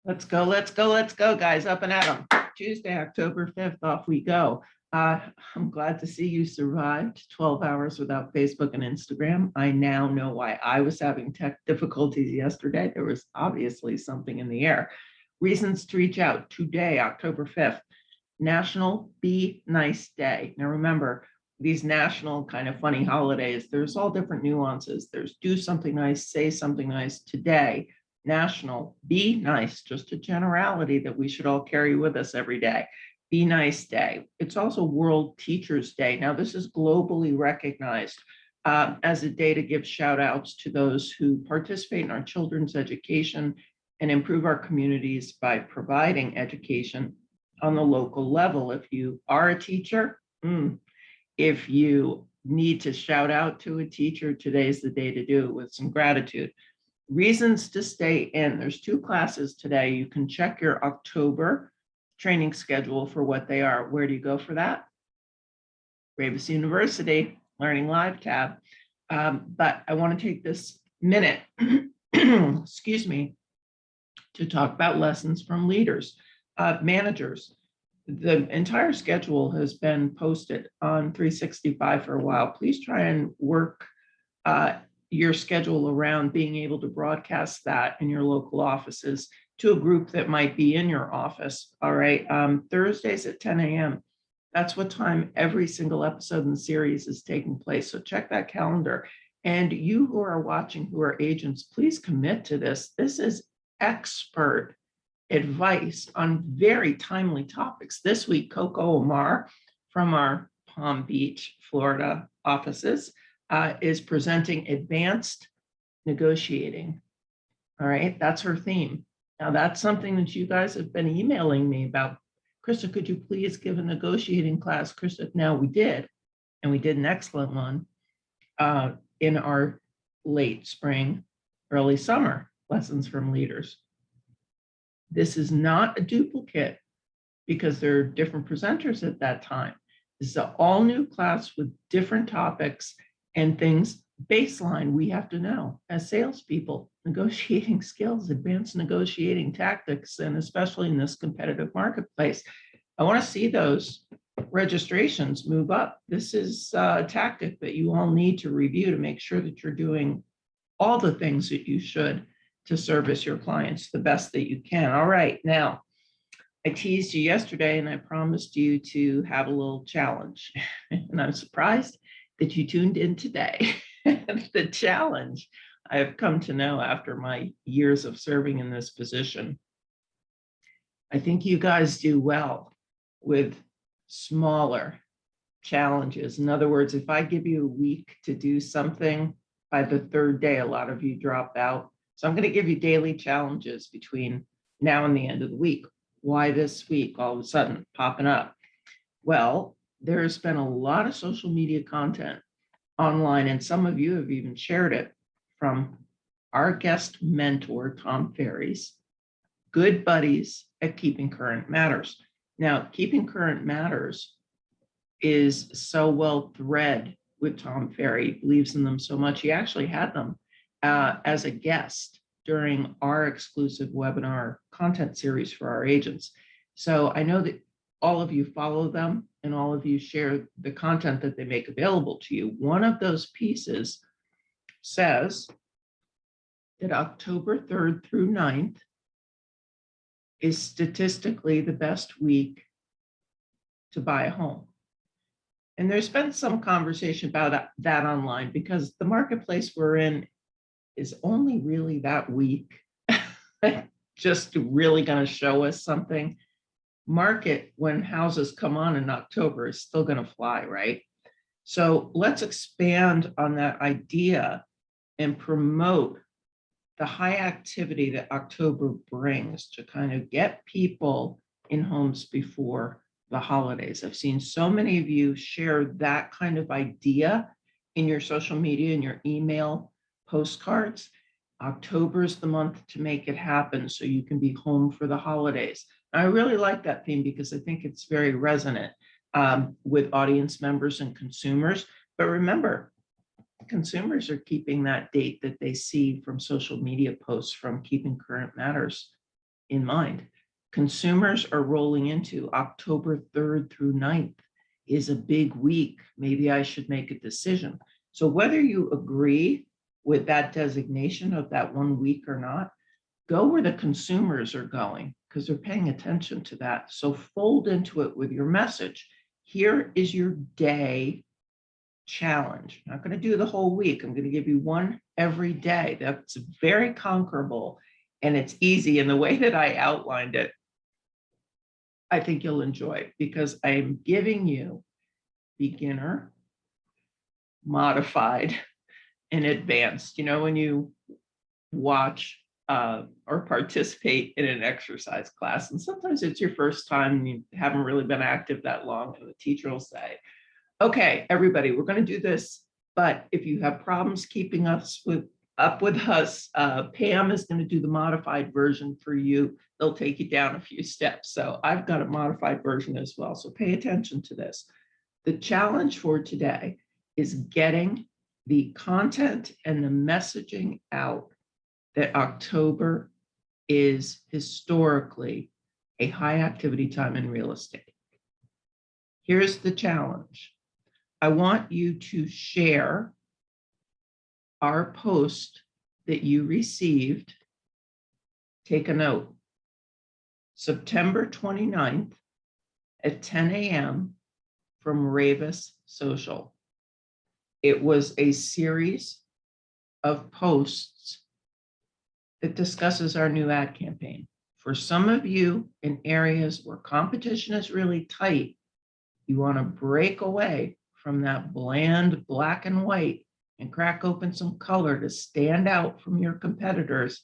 Let's go, let's go, let's go, guys. Up and at 'em. Tuesday, October 5th, off we go. I'm glad to see you survived 12 hours without Facebook and Instagram. I now know why I was having tech difficulties yesterday. There was obviously something in the air. Reasons to reach out today, October 5th, National Be Nice Day. Now remember, these national kind of funny holidays, there's all different nuances. There's do something nice, say something nice today. National Be Nice, just a generality that we should all carry with us every day. Be Nice Day. It's also World Teachers Day. Now, this is globally recognized as a day to give shout outs to those who participate in our children's education and improve our communities by providing education on the local level. If you are a teacher, if you need to shout out to a teacher, today's the day to do it with some gratitude. Reasons to stay in. There's 2 classes today. You can check your October training schedule for what they are. Where do you go for that? Ravis University, Learning Live tab. But I want to take this minute, excuse me, to talk about lessons from leaders, managers. The entire schedule has been posted on 365 for a while. Please try and work your schedule around being able to broadcast that in your local offices to a group that might be in your office. All right. Thursdays at 10 a.m. That's what time every single episode in the series is taking place. So check that calendar. And you who are watching, who are agents, please commit to this. This is expert advice on very timely topics. This week, Coco Omar from our Palm Beach, Florida offices is presenting advanced negotiating. All right, that's her theme. Now, that's something that you guys have been emailing me about. Krista, could you please give a negotiating class? Krista, now we did, and we did an excellent one in our late spring, early summer lessons from leaders. This is not a duplicate because there are different presenters at that time. This is an all new class with different topics and things baseline we have to know as salespeople, negotiating skills, advanced negotiating tactics, and especially in this competitive marketplace. I want to see those registrations move up. This is a tactic that you all need to review to make sure that you're doing all the things that you should to service your clients the best that you can. All right, now, I teased you yesterday and I promised you to have a little challenge. And I'm surprised that you tuned in today. The challenge I have come to know after my years of serving in this position. I think you guys do well with smaller challenges. In other words, if I give you a week to do something, by the 3rd day, a lot of you drop out. So I'm going to give you daily challenges between now and the end of the week. Why this week all of a sudden popping up? Well, there's been a lot of social media content online, and some of you have even shared it from our guest mentor, Tom Ferry's good buddies at Keeping Current Matters. Now, Keeping Current Matters is so well thread with Tom Ferry, believes in them so much. He actually had them as a guest during our exclusive webinar content series for our agents. So I know that all of you follow them and all of you share the content that they make available to you. One of those pieces says that October 3rd through 9th is statistically the best week to buy a home. And there's been some conversation about that online because the marketplace we're in is only really that week just really going to show us something. Market, when houses come on in October, is still going to fly, right? So let's expand on that idea and promote the high activity that October brings to kind of get people in homes before the holidays. I've seen so many of you share that kind of idea in your social media, in your email postcards. October is the month to make it happen so you can be home for the holidays. I really like that theme because I think it's very resonant with audience members and consumers. But remember, consumers are keeping that date that they see from social media posts from Keeping Current Matters in mind. Consumers are rolling into October 3rd through 9th is a big week. Maybe I should make a decision. So whether you agree with that designation of that 1 week or not, go where the consumers are going because they're paying attention to that. So fold into it with your message. Here is your day challenge. I'm not going to do the whole week. I'm going to give you one every day. That's very conquerable and it's easy. And the way that I outlined it, I think you'll enjoy because I'm giving you beginner, modified, and advanced. You know, when you watch or participate in an exercise class, and sometimes it's your first time and you haven't really been active that long, and the teacher will say, okay, everybody, we're going to do this, but if you have problems keeping up with us, Pam is going to do the modified version for you. They'll take you down a few steps. So I've got a modified version as well. So pay attention to this. The challenge for today is getting the content and the messaging out that October is historically a high activity time in real estate. Here's the challenge. I want you to share our post that you received. Take a note. September 29th at 10 a.m. from Ravis Social. It was a series of posts that discusses our new ad campaign. For some of you in areas where competition is really tight, you want to break away from that bland black and white and crack open some color to stand out from your competitors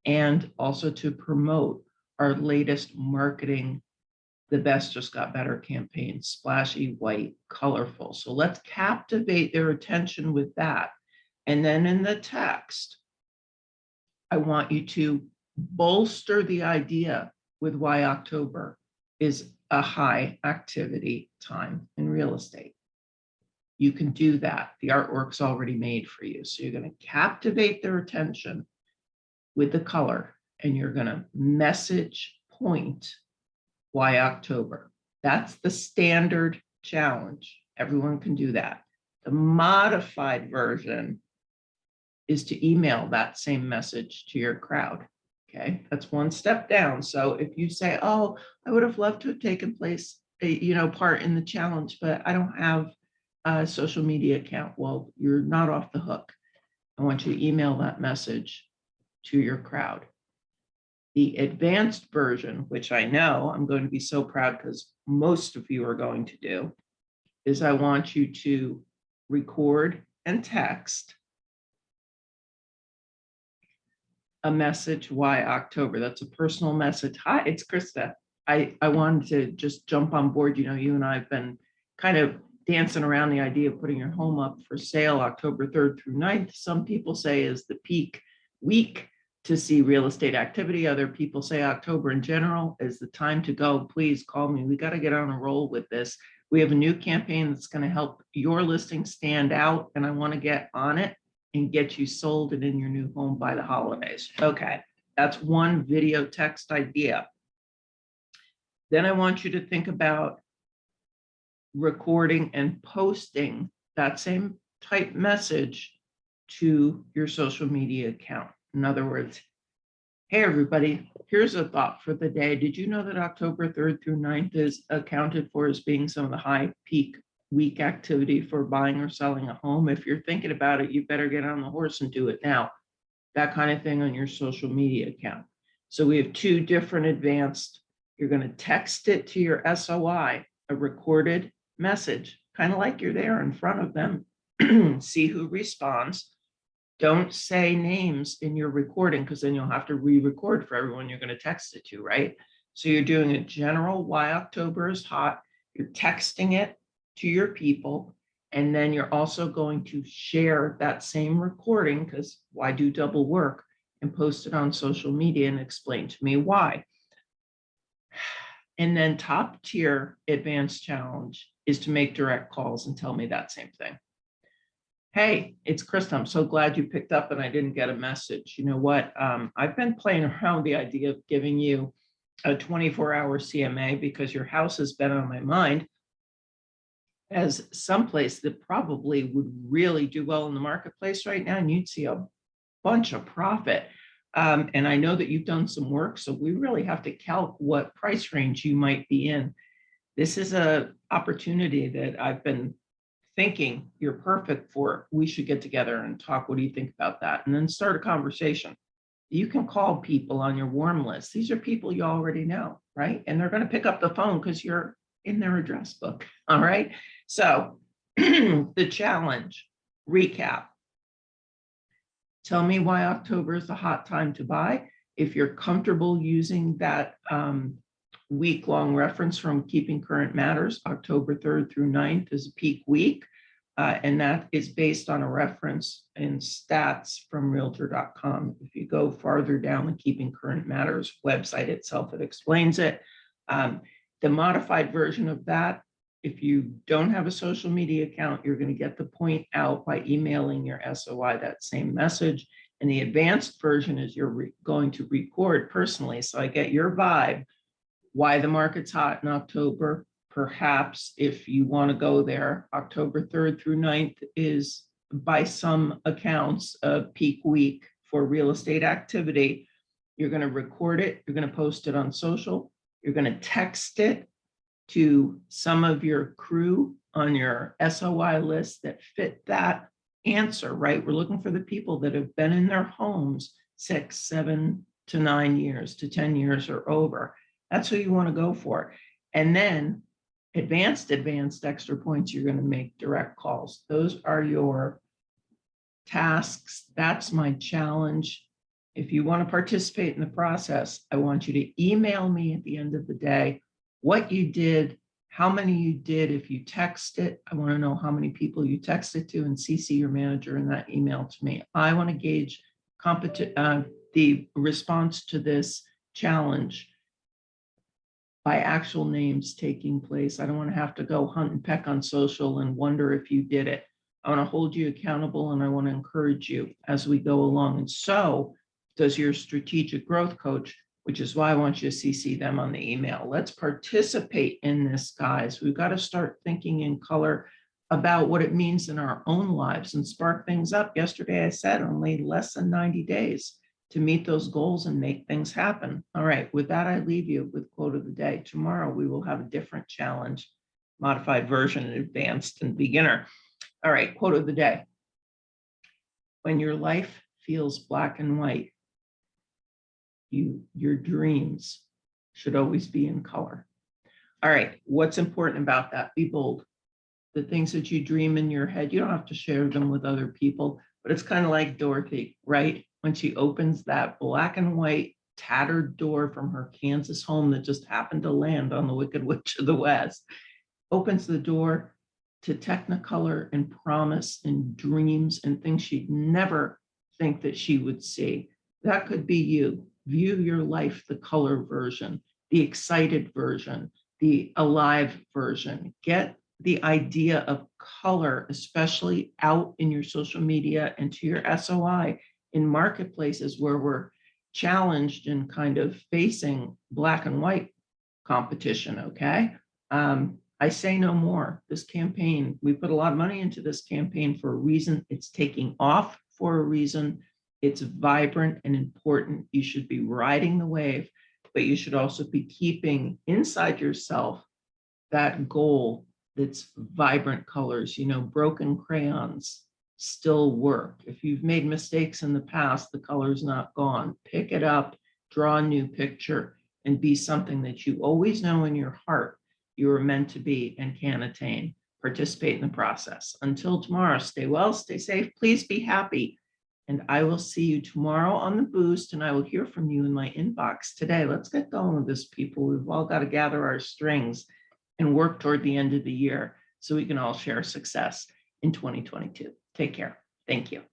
and also to promote our latest marketing, The Best Just Got Better campaign, splashy, white, colorful. So let's captivate their attention with that. And then in the text, I want you to bolster the idea with why October is a high activity time in real estate. You can do that. The artwork's already made for you. So you're going to captivate their attention with the color and you're going to message point why October. That's the standard challenge. Everyone can do that. The modified version is to email that same message to your crowd. Okay, that's one step down. So if you say, oh, I would have loved to have taken part in the challenge, but I don't have a social media account. Well, you're not off the hook. I want you to email that message to your crowd. The advanced version, which I know I'm going to be so proud because most of you are going to do, is I want you to record and text a message why October. That's a personal message. Hi, it's Krista. I wanted to just jump on board. You know, you and I have been kind of dancing around the idea of putting your home up for sale October 3rd through 9th. Some people say is the peak week to see real estate activity. Other people say October in general is the time to go. Please call me. We got to get on a roll with this. We have a new campaign that's going to help your listing stand out, and I want to get on it and get you sold and in your new home by the holidays. Okay, that's one video text idea. Then I want you to think about recording and posting that same type message to your social media account. In other words, hey everybody, here's a thought for the day. Did you know that October 3rd through 9th is accounted for as being some of the high peak week activity for buying or selling a home? If you're thinking about it, you better get on the horse and do it now. That kind of thing on your social media account. So we have two different advanced. You're going to text it to your SOI, a recorded message, kind of like you're there in front of them. See who responds. Don't say names in your recording because then you'll have to re-record for everyone you're going to text it to, right? So you're doing a general why October is hot. You're texting it to your people. And then you're also going to share that same recording, because why do double work, and post it on social media and explain to me why. And then top tier advanced challenge is to make direct calls and tell me that same thing. Hey, it's Krista. I'm so glad you picked up and I didn't get a message. You know what? I've been playing around with the idea of giving you a 24-hour CMA because your house has been on my mind as someplace that probably would really do well in the marketplace right now, and you'd see a bunch of profit. And I know that you've done some work, so we really have to calc what price range you might be in. This is an opportunity that I've been thinking you're perfect for. We should get together and talk. What do you think about that? And then start a conversation. You can call people on your warm list. These are people you already know, right? And they're going to pick up the phone because you're in their address book. All right. So the challenge recap. Tell me why October is the hot time to buy. If you're comfortable using that week-long reference from Keeping Current Matters, October 3rd through 9th is a peak week. And that is based on a reference in stats from realtor.com. If you go farther down the Keeping Current Matters website itself, it explains it. The modified version of that, if you don't have a social media account, you're going to get the point out by emailing your SOI that same message. And the advanced version is you're going to record personally. So I get your vibe, why the market's hot in October. Perhaps if you want to go there, October 3rd through 9th is, by some accounts, a peak week for real estate activity. You're going to record it. You're going to post it on social. You're going to text it to some of your crew on your SOI list that fit that answer, right? We're looking for the people that have been in their homes 6, 7 to 9 years to 10 years or over. That's who you want to go for. And then advanced extra points, you're going to make direct calls. Those are your tasks. That's my challenge. If you want to participate in the process, I want you to email me at the end of the day what you did, how many you did. If you text it, I want to know how many people you texted to and CC your manager in that email to me. I want to gauge the response to this challenge by actual names taking place. I don't want to have to go hunt and peck on social and wonder if you did it. I want to hold you accountable and I want to encourage you as we go along. And so does your strategic growth coach, which is why I want you to CC them on the email. Let's participate in this, guys. We've got to start thinking in color about what it means in our own lives and spark things up. Yesterday, I said only less than 90 days to meet those goals and make things happen. All right, with that, I leave you with quote of the day. Tomorrow, we will have a different challenge, modified version, advanced and beginner. All right, quote of the day. When your life feels black and white, your dreams should always be in color. All right, what's important about that? Be bold. The things that you dream in your head, you don't have to share them with other people, but it's kind of like Dorothy, right? When she opens that black and white tattered door from her Kansas home that just happened to land on the Wicked Witch of the West, opens the door to Technicolor and promise and dreams and things she'd never think that she would see. That could be you. View your life, the color version, the excited version, the alive version. Get the idea of color, especially out in your social media and to your SOI in marketplaces where we're challenged and kind of facing black and white competition, okay? I say no more. This campaign, we put a lot of money into this campaign for a reason. It's taking off for a reason. It's vibrant and important. You should be riding the wave, but you should also be keeping inside yourself that goal that's vibrant colors. You know, broken crayons still work. If you've made mistakes in the past, the color's not gone. Pick it up, draw a new picture, and be something that you always know in your heart you are meant to be and can attain. Participate in the process. Until tomorrow, stay well, stay safe, please be happy. And I will see you tomorrow on the boost, and I will hear from you in my inbox today. Let's get going with this, people. We've all got to gather our strings and work toward the end of the year so we can all share success in 2022. Take care. Thank you.